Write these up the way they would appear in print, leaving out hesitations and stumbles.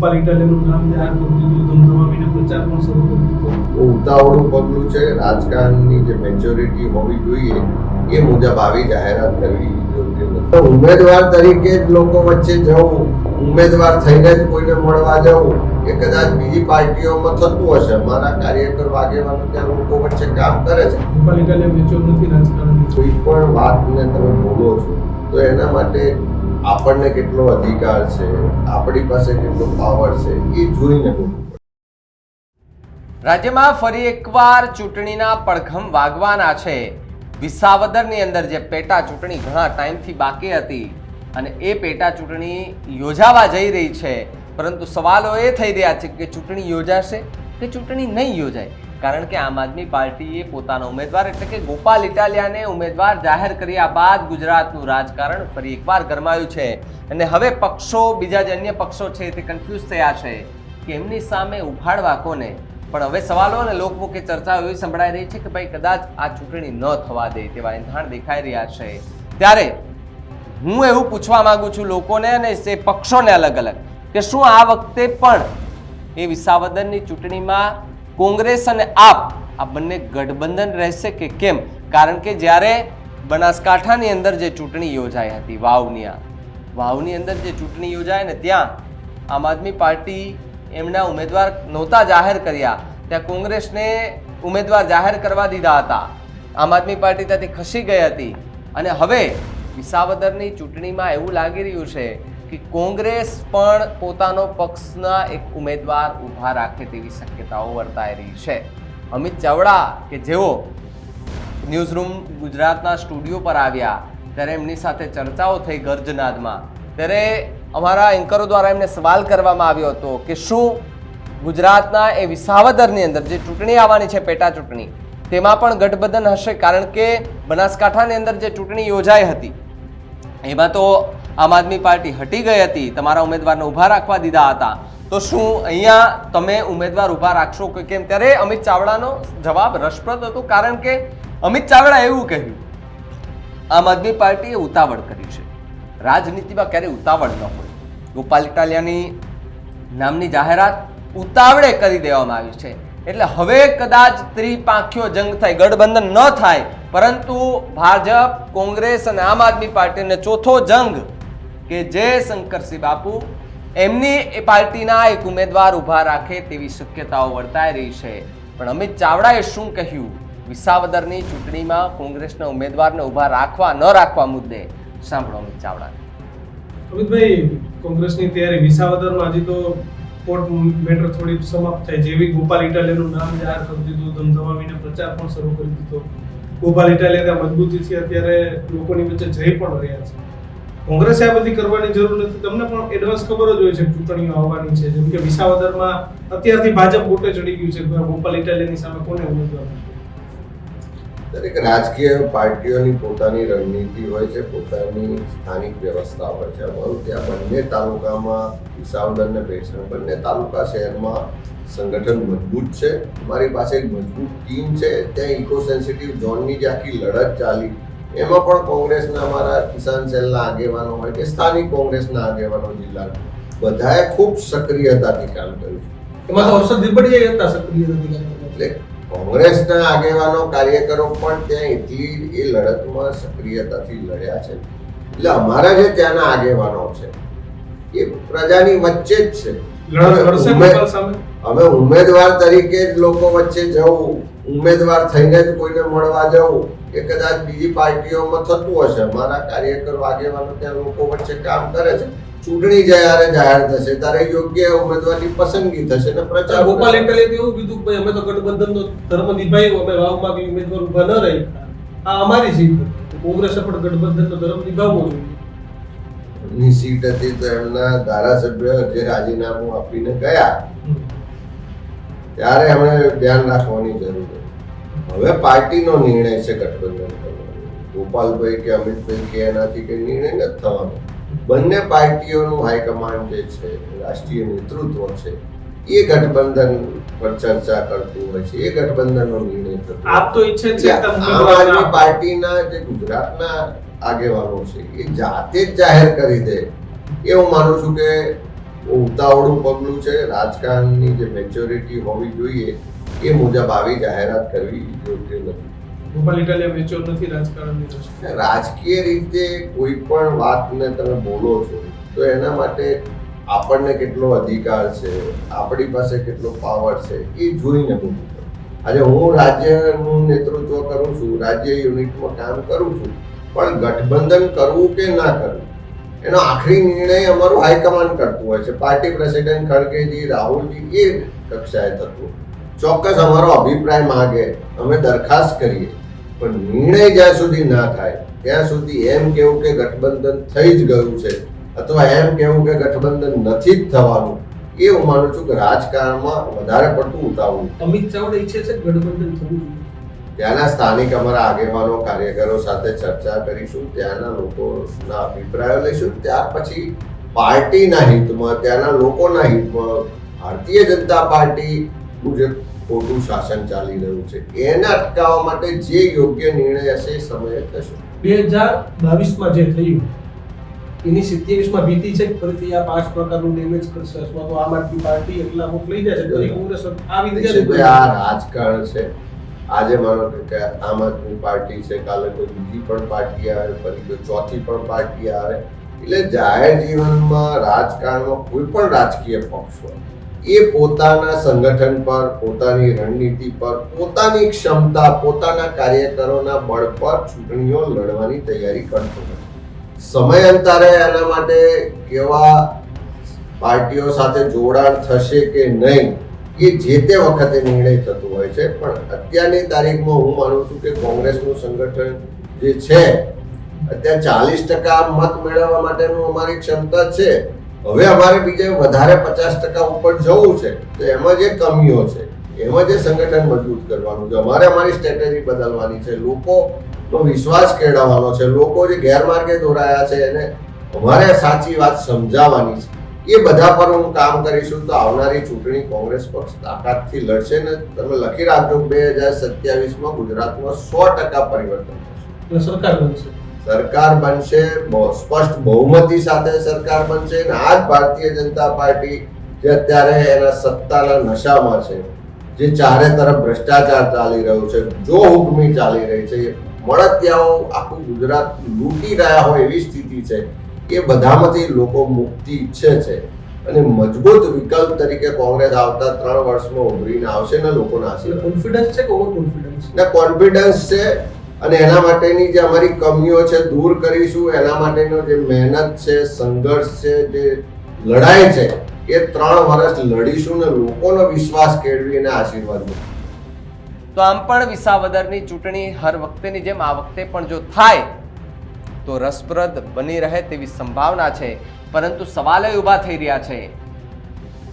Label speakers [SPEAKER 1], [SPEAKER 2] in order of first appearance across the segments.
[SPEAKER 1] ગોપાલ ઇટાલિયાનું નામ જાહેર કરી દીધું, ધમધમાવીને પ્રચાર પણ શરૂ કરી દીધો.
[SPEAKER 2] ઉતાવળું પગલું છે. રાજકારણની જે મેચ્યોરિટી હોવી જોઈએ એ મુજબ આવી જાહેરાત કરવી યોગ્ય નથી. ઉમેદવાર તરીકે જ લોકો વચ્ચે જવું, ઉમેદવાર થઈને જ કોઈને મળવા જવું એ કદાચ બીજી પાર્ટીઓમાં થતું હશે. અમારા કાર્યકર આગેવાનો ત્યાં લોકો વચ્ચે કામ કરે છે.
[SPEAKER 1] ગોપાલ ઇટાલિયા મેચ્યોર નથી રાજકારણની.
[SPEAKER 2] કોઈ પણ વાતને તમે બોલો છો તો એના માટે આપણને કેટલો અધિકાર છે, આપણી પાસે કેટલો પાવર છે એ જોઈને બોલવું.
[SPEAKER 3] રાજ્યમાં ફરી એકવાર ચૂંટણીના પડઘમ વાગવાના છે. વિસાવદરની અંદર જે પેટા ચૂંટણી ઘણા ટાઈમથી બાકી હતી અને એ પેટા ચૂંટણી યોજાવા જઈ રહી છે, પરંતુ સવાલો એ થઈ રહ્યા છે કે ચૂંટણી યોજાશે કે ચૂંટણી નહીં યોજાય. કારણ કે આમ આદમી પાર્ટીએ પોતાનો ઉમેદવાર એટલે કે ગોપાલ ઇટાલિયાને ઉમેદવાર જાહેર કર્યા બાદ ગુજરાતનું રાજકારણ ફરી એકવાર ગરમાયું છે અને હવે પક્ષો, બીજા જે અન્ય પક્ષો છે તે કન્ફ્યુઝ થયા છે કે એમની સામે ઉભાડવા કોને. પણ હવે સવાલો અને લોકમુખે ચર્ચાઓ એવી સંભળાઈ રહી છે કે ભાઈ કદાચ આ ચૂંટણી ન થવા દે તેવા એંધાણ દેખાઈ રહ્યા છે. ત્યારે હું એવું પૂછવા માંગુ છું લોકોને અને એ પક્ષોને અલગ અલગ કે શું આ વખતે પણ એ વિસાવદરની ચૂંટણીમાં કોંગ્રેસ અને આપ આ બંને ગઠબંધન રહેશે કે કેમ? કારણ કે જ્યારે બનાસકાંઠાની અંદર જે ચૂંટણી યોજાઈ હતી વાવની અંદર જે ચૂંટણી યોજાય ને ત્યાં આમ આદમી પાર્ટી એમના ઉમેદવાર નહોતા જાહેર કર્યા, ત્યાં કોંગ્રેસને ઉમેદવાર જાહેર કરવા દીધા હતા. આમ આદમી પાર્ટી ત્યાંથી ખસી ગઈ હતી અને હવે વિસાવદરની ચૂંટણીમાં એવું લાગી રહ્યું છે કે કોંગ્રેસ પણ પોતાનો પક્ષના એક ઉમેદવાર ઊભા રાખે તેવી શક્યતાઓ વર્તાઈ રહી છે. અમિત ચાવડા કે જેઓ ન્યૂઝરૂમ ગુજરાતના સ્ટુડિયો પર આવ્યા ત્યારે એમની સાથે ચર્ચાઓ થઈ ગર્જનાદમાં, ત્યારે અમારા એન્કરો દ્વારા એમને સવાલ કરવામાં આવ્યો હતો કે શું ગુજરાતના એ વિસાવદરની અંદર જે ચૂંટણી આવવાની છે પેટા ચૂંટણી તેમાં પણ ગઠબંધન હશે? કારણ કે બનાસકાંઠાની અંદર જે ચૂંટણી યોજાઈ હતી એમાં તો આમ આદમી પાર્ટી હટી ગઈ હતી, તમારા ઉમેદવારને ઊભા રાખવા દીધા હતા, તો શું અહીંયા તમે ઉમેદવાર ઊભા રાખશો કે કેમ? ત્યારે અમિત ચાવડાનો જવાબ રસપ્રદ હતો, કારણ કે અમિત ચાવડા એવું કહ્યું આમ આદમી પાર્ટીએ ઉતાવળ કરી છે. રાજનીતિમાં ક્યારેય ઉતાવળ ન હોય. ગોપાલ ઇટાલિયાની નામની જાહેરાત ઉતાવળે કરી દેવામાં આવી છે એટલે હવે કદાચ ત્રિપાંખીયો જંગ થાય, ગઠબંધન ન થાય, પરંતુ ભાજપ, કોંગ્રેસ અને આમ આદમી પાર્ટીને ચોથો જંગ કે જે શંકરસિંહ બાપુ એમની એ પાર્ટીના એક ઉમેદવાર ઊભા રાખે તેવી શક્યતાઓ વર્તાઈ રહી છે. પણ અમિત ચાવડાએ શું કહ્યું વિસાવદરની ચૂંટણીમાં કોંગ્રેસના ઉમેદવારને ઊભા રાખવા ન રાખવા મુદ્દે? સાંભળો અમિત ચાવડા.
[SPEAKER 1] અમિતભાઈ, કોંગ્રેસની તૈયારી વિસાવદરમાં હજી તો કોર્ટ મેટર થોડી સમાપ્ત થાય જેવી ગોપાલ ઇટાલિયાનું નામ જાહેર કરી દીધું, ધમધમાવીને પ્રચાર પણ શરૂ કરી દીધો. ગોપાલ ઇટાલિયા ત્યાં મજબૂતીથી અત્યારે લોકોની વચ્ચે જઈ પણ રહ્યા છે. કોંગ્રેસે આ બધી કરવાની જરૂર નથી. તમને પણ એડવાન્સ ખબર જ હોય છે ચૂંટણીઓ આવવાની છે. જેમ કે વિસાવદરમાં અત્યારથી ભાજપ ગોટે ચડી ગયું છે ગોપાલ ઇટાલિયાની સામે કોને ઉમેદવાર.
[SPEAKER 2] દરેક રાજકીય પાર્ટીઓની પોતાની રણનીતિ હોય છે, પોતાની સ્થાનિક વ્યવસ્થા હોય છે. અમારું ત્યાં બંને તાલુકામાં, વિસાવદર અને ભેંસણ બંને તાલુકા શહેરમાં સંગઠન મજબૂત છે. અમારી પાસે એક મજબૂત ટીમ છે. ત્યાં ઇકો સેન્સિટિવ ઝોનની જે આખી લડત ચાલી એમાં પણ કોંગ્રેસના અમારા કિસાન સેલના આગેવાનો હોય કે સ્થાનિક કોંગ્રેસના આગેવાનો જિલ્લાના બધાએ ખૂબ સક્રિયતાથી કામ કર્યું છે.
[SPEAKER 1] એમાં તો હર્ષદ દીપડીયા હતા સક્રિયતાથી કામ કર્યું.
[SPEAKER 2] એટલે કોંગ્રેસના આગેવાનો, કાર્યકરો પણ ત્યાં એટલી એ લડતમાં સક્રિયતાથી લડ્યા છે. એટલે અમારા જે ત્યાંના આગેવાનો છે એ પ્રજાની વચ્ચે જ છે. અમે ઉમેદવાર તરીકે જ લોકો વચ્ચે જવું, ઉમેદવાર થઈને જ કોઈને મળવા જવું એ કદાચ બીજી પાર્ટીઓમાં થતું હશે. અમારા કાર્યકરો આગેવાનો ત્યાં લોકો વચ્ચે કામ કરે છે. ચૂંટણી જ્યારે જાહેર થશે ત્યારે યોગ્ય ઉમેદવારની પસંદગી થશે ને પ્રચાર.
[SPEAKER 1] ગોપાલ ઇટાલિયાએ એવું કીધું કે ભાઈ અમે તો ગઠબંધનનો ધર્મ નિભાવ્યો, અમે વાવમાં બી ઉમેદવાર ઊભા ન રહી, આ અમારી સીટ હતી. કોંગ્રેસે પણ ગઠબંધનનો ધર્મ નિભાવવો જોઈએ.
[SPEAKER 2] ની સીટ હતી તો એમના ધારાસભ્ય જે રાજીનામું આપીને ગયા ત્યારે એમણે ધ્યાન રાખવાની જરૂર હતી. હવે પાર્ટીનો નિર્ણય છે ગઠબંધન કરવાનો. ગોપાલભાઈ કે અમિતભાઈ કે એનાથી કઈ નિર્ણય નથી થવાનો. બંને પાર્ટીઓનું હાઈકમાન્ડ જે છે, રાષ્ટ્રીય નેતૃત્વ છે, એ ગઠબંધન પર ચર્ચા કરતું હોય છે. એ ગઠબંધનનો નિર્ણય થતો.
[SPEAKER 1] આપ તો ઈચ્છે છે
[SPEAKER 2] આમ આદમી પાર્ટીના જે ગુજરાતના આગેવાનો છે એ જાતે જ જાહેર કરી દે એ હું માનું છું કે બહુ ઉતાવળું પગલું છે. રાજકારણની જે મેચ્યોરિટી હોવી જોઈએ એ મુજબ આવી જાહેરાત કરવી યોગ્ય નથી.
[SPEAKER 1] ગોપાલ ઇટાલિયા મેચ્યોર નથી રાજકારણની દ્રષ્ટિએ.
[SPEAKER 2] રાજકીય રીતે કોઈ પણ વાતને તમે બોલો છો તો એના માટે આપણને કેટલો અધિકાર છે, આપણી પાસે કેટલો પાવર છે એ જોઈને બોલવું પડે. આજે હું રાજ્યનું નેતૃત્વ કરું છું, રાજ્ય યુનિટમાં કામ કરું છું, પણ ગઠબંધન કરવું કે ના કરવું એનો આખરી નિર્ણય અમારું હાઈકમાન્ડ કરતું હોય છે. પાર્ટી પ્રેસિડેન્ટ ખડગેજી, રાહુલજી એ કક્ષાએ થતું. ચોક્કસ અમારો અભિપ્રાય માગે, અમે દરખાસ્ત કરીએ, પણ નિર્ણય જ્યાં સુધી ના થાય ત્યાં સુધી એમ કેવું કે ગઠબંધન થઈ જ ગયું છે અથવા એમ કેવું કે ગઠબંધન નથી જ થવાનું, એ હું માનું છું કે રાજકારણમાં વધારે પડતું ઉતાવળું.
[SPEAKER 1] અમિત ચાવડા ઈચ્છે છે કે ગઠબંધન થવું જોઈએ.
[SPEAKER 2] ત્યાંના સ્થાનિક અમારા આગેવાનો, કાર્યકરો સાથે ચર્ચા કરીશું, ત્યાંના લોકોના અભિપ્રાયો લઈશું. ત્યાર પછી પાર્ટીના હિતમાં, ત્યાંના લોકોના હિતમાં, ભારતીય જનતા પાર્ટીનું જે ખોટું શાસન ચાલી રહ્યું છે એને અટકાવવા માટે જે યોગ્ય નિર્ણય હશે એ સમયે થશે.
[SPEAKER 1] 2022માં જે થયું એની 27માં ભીતિ છે કે ફરીથી આ 5 પ્રકારનું ડેમેજ કરશે અથવા તો આમ આદમી પાર્ટી એટલા વોટ લઈ જશે તો કોંગ્રેસ આવી
[SPEAKER 2] નિશ્ચિતભાઈ આ રાજકારણ છે. આજે માનો કે આમ આદમી પાર્ટી છે, કાલે કોઈ બીજી પણ પાર્ટી આવે, ફરી કોઈ ચોથી પણ પાર્ટી આવે. એટલે જાહેર જીવનમાં, રાજકારણમાં કોઈ પણ રાજકીય પક્ષ હોય એ પોતાના સંગઠન પર, પોતાની રણનીતિ પર, પોતાની ક્ષમતા, પોતાના કાર્યકરોના બળ પર ચૂંટણીઓ લડવાની તૈયારી કરતો હોય. સમયાંતરે એના માટે કેવા પાર્ટીઓ સાથે જોડાણ થશે કે નહીં એ જે તે વખતે નિર્ણય થતો હોય છે. પણ અત્યારની તારીખમાં હું માનું છું કે કોંગ્રેસનું સંગઠન જે છે અત્યારે 40% મત મેળવવા માટેનું અમારી ક્ષમતા છે. હવે અમારે બીજે વધારે 50% ઉપર જવું છે તો એમાં જે કમીઓ છે, એમાં જે સંગઠન મજબૂત કરવાનું છે, અમારે અમારી સ્ટ્રેટેજી બદલવાની છે, લોકોનો વિશ્વાસ કેળવવાનો છે, લોકો જે ગેરમાર્ગે દોરાયા છે એને અમારે સાચી વાત સમજાવવાની છે. એ બધા પર હું કામ કરીશું તો આવનારી ચૂંટણી કોંગ્રેસ પક્ષ તાકાતથી લડશે ને તમે લખી રાખજો 2027માં ગુજરાતમાં 100% પરિવર્તન થશે.
[SPEAKER 1] સરકાર બનશે.
[SPEAKER 2] સરકાર બનશે, સ્પષ્ટ બહુમતી સાથે સરકાર બનશે. અને આ જ ભારતીય જનતા પાર્ટી જે અત્યારે એના સત્તાના નશામાં છે, જે ચારે તરફ ભ્રષ્ટાચાર ચાલી રહ્યું છે, જો હુકમી ચાલી રહી છે, મળતિયાઓ આખું ગુજરાત લૂંટી રહ્યા હોય એવી સ્થિતિ છે, એ બધામાંથી લોકો મુક્તિ ઈચ્છે છે અને મજબૂત વિકલ્પ તરીકે કોંગ્રેસ આવતા 3 વર્ષમાં ઉભરીને આવશે ને લોકોના આશીર્વાદ.
[SPEAKER 1] કોન્ફિડન્સ છે કે ઓવર કોન્ફિડન્સ?
[SPEAKER 2] ને કોન્ફિડન્સ છે અને એના માટેની જે અમારી કમીઓ છે દૂર કરીશું. એના માટેનો જે મહેનત છે, સંઘર્ષ છે, જે લડાઈ છે એ 3 વર્ષ લડીશું ને લોકોનો વિશ્વાસ કેળવી અને આશીર્વાદ મળશે.
[SPEAKER 3] તો આમ પણ વિસાવદરની ચૂંટણી હર વખતેની જેમ આ વખતે પણ જો થાય તો રસપ્રદ બની રહે તેવી સંભાવના છે. પરંતુ સવાલો ઊભા થઈ રહ્યા છે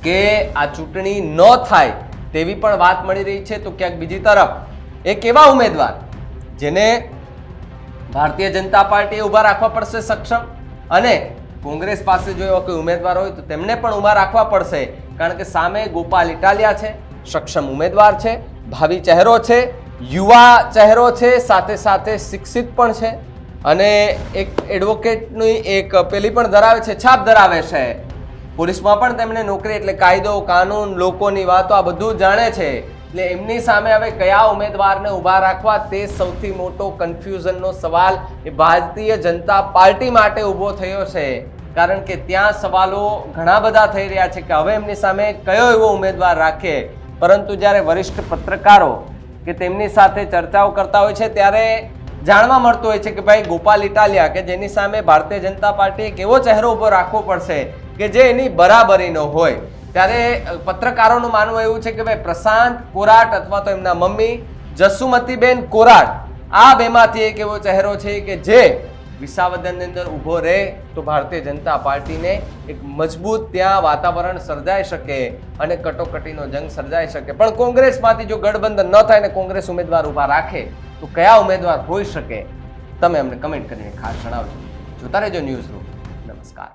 [SPEAKER 3] કે આ ચૂંટણી ન થાય તેવી પણ વાત મળી રહી છે. તો ક્યાંક બીજી તરફ એક એવા ઉમેદવાર જેને ભારતીય જનતા પાર્ટીએ ઊભા રાખવા પડશે સક્ષમ, અને કોંગ્રેસ પાસે જો એવો કોઈ ઉમેદવાર હોય તો તેમને પણ ઊભા રાખવા પડશે. કારણ કે સામે ગોપાલ ઇટાલિયા છે, સક્ષમ ઉમેદવાર છે, ભાવિ ચહેરો છે, યુવા ચહેરો છે, સાથે સાથે શિક્ષિત પણ છે અને એક એડવોકેટની એક પેલી પણ ધરાવે છે, છાપ ધરાવે છે. પોલીસમાં પણ તેમને નોકરી, એટલે કાયદો, કાનૂન, લોકોની વાતો આ બધું જાણે છે. એટલે એમની સામે હવે કયા ઉમેદવારને ઊભા રાખવા તે સૌથી મોટો કન્ફ્યુઝનનો સવાલ એ ભારતીય જનતા પાર્ટી માટે ઊભો થયો છે. કારણ કે ત્યાં સવાલો ઘણા બધા થઈ રહ્યા છે કે હવે એમની સામે કયો એવો ઉમેદવાર રાખે. પરંતુ જ્યારે વરિષ્ઠ પત્રકારો કે તેમની સાથે ચર્ચાઓ કરતા હોય છે ત્યારે જાણવા મળતું હોય છે કે ભાઈ ગોપાલ ઇટાલિયા કે જેની સામે ભારતીય જનતા પાર્ટીએ એક એવો ચહેરો ઊભો રાખવો પડશે કે જે એની બરાબરીનો હોય. ત્યારે પત્રકારોનું માનવું એવું છે કે ભાઈ પ્રશાંત કોરાટ અથવા તો એમના મમ્મી જસુમતીબેન કોરાટ આ બેમાંથી એક એવો ચહેરો છે કે જે વિસાવદરની અંદર ઊભો રહે તો ભારતીય જનતા પાર્ટીને એક મજબૂત ત્યાં વાતાવરણ સર્જાઈ શકે અને કટોકટીનો જંગ સર્જાઈ શકે. પણ કોંગ્રેસમાંથી જો ગઠબંધન ન થાય ને કોંગ્રેસ ઉમેદવાર ઊભા રાખે તો કયા ઉમેદવાર હોઈ શકે તમે અમને કમેન્ટ કરીને ખાસ જણાવજો. જોતા રહેજો ન્યૂઝ રૂમ. નમસ્કાર.